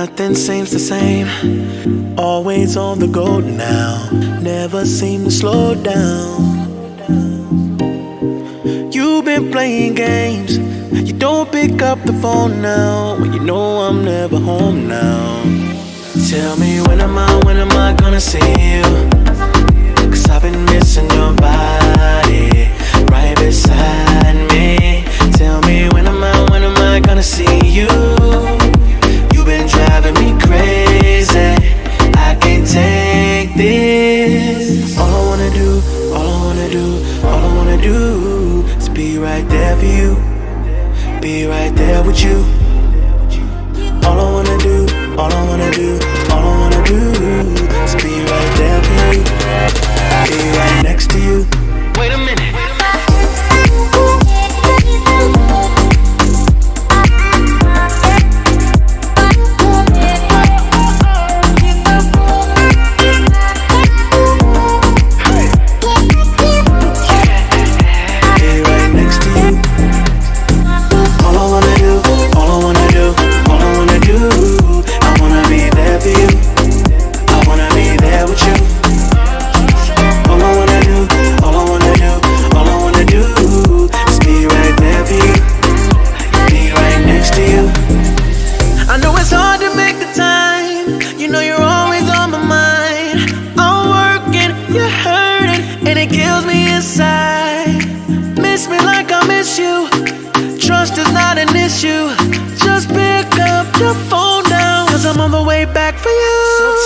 Nothing seems the same. Always on the go now. Never seem to slow down. You've been playing games. You don't pick up the phone now when you know I'm never home now. Tell me when am I gonna see you? 'Cause I've been missing your body right beside me. Tell me when am I gonna see you? You've been driving me crazy. I can't take this. All I wanna do is be right there for you. Be right there with you. All I wanna do is be right there for you. Be right next to you. Wait a minute.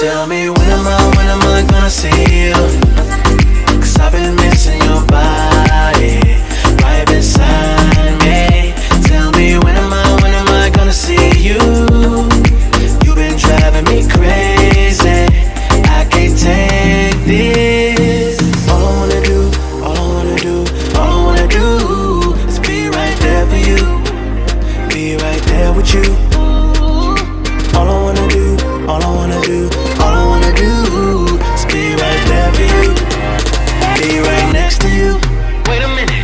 Tell me when am I gonna see you? 'Cause I've been missing your body right beside me. Tell me when am I gonna see you? You've been driving me crazy. I can't take this. All I wanna do is be right there for you. Be right there with you. All I wanna do is be right there for you. Be right next to you. Wait a minute.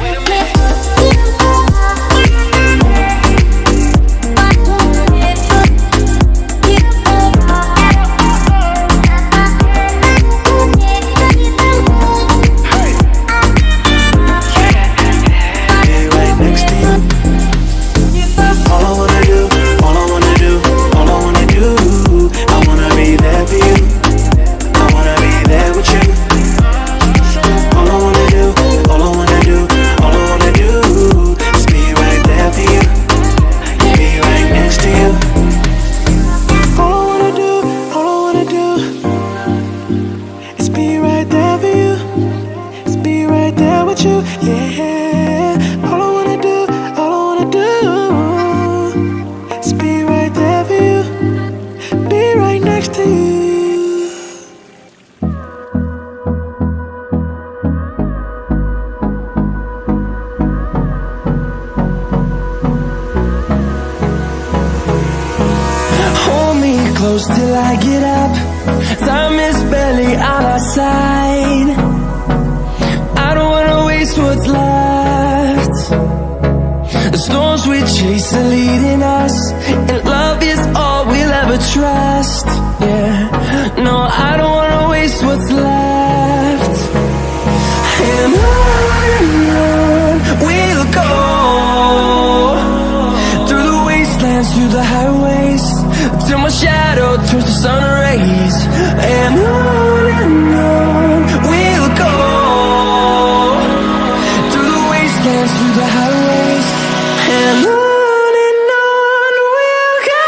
Till I get up, time is barely on our side. I don't wanna waste what's left. The storms we chase are leading us, and love is all we'll ever trust. Yeah, no, I don't wanna waste what's left. And on we'll go, through the wastelands, through the highways, till my shadow turns to sun rays. And on we'll go, through the wastelands, through the highways. And on we'll go.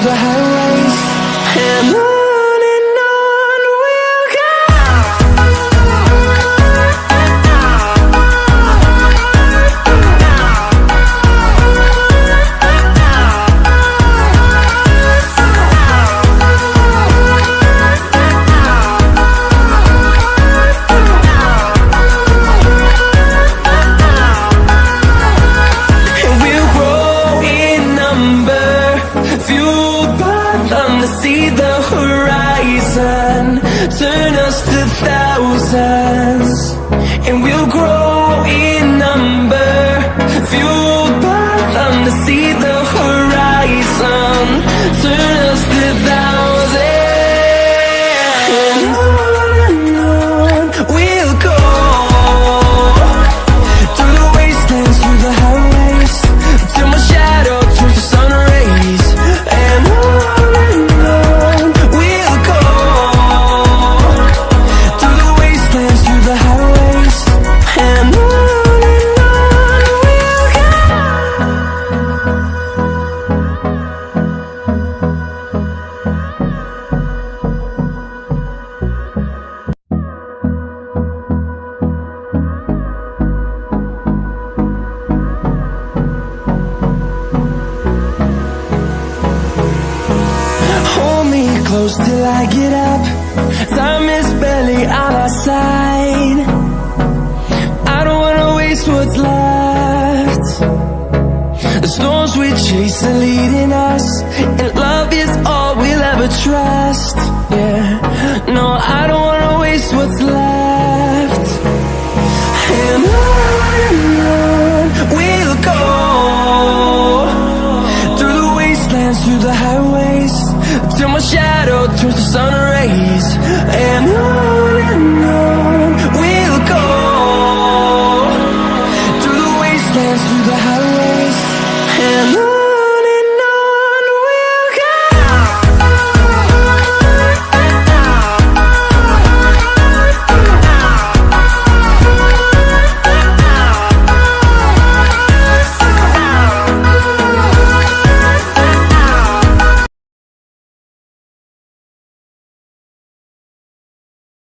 through the highways, and on we'll go. See the horizon, turn us to thousands, and we'll grow in number, fueled by them to see the horizon, turn us to thousands, and on we'll go, through the wastelands, through the highways, till my shadow turns to sun rays, and on close till I get up. Time is barely on our side. I don't wanna waste what's left. The storms we chase are leading us, and love is all we'll ever trust. Yeah, no, I don't wanna waste what's left. And on we'll go, through the wastelands, through the highways, till my shadow turns to sun rays, and on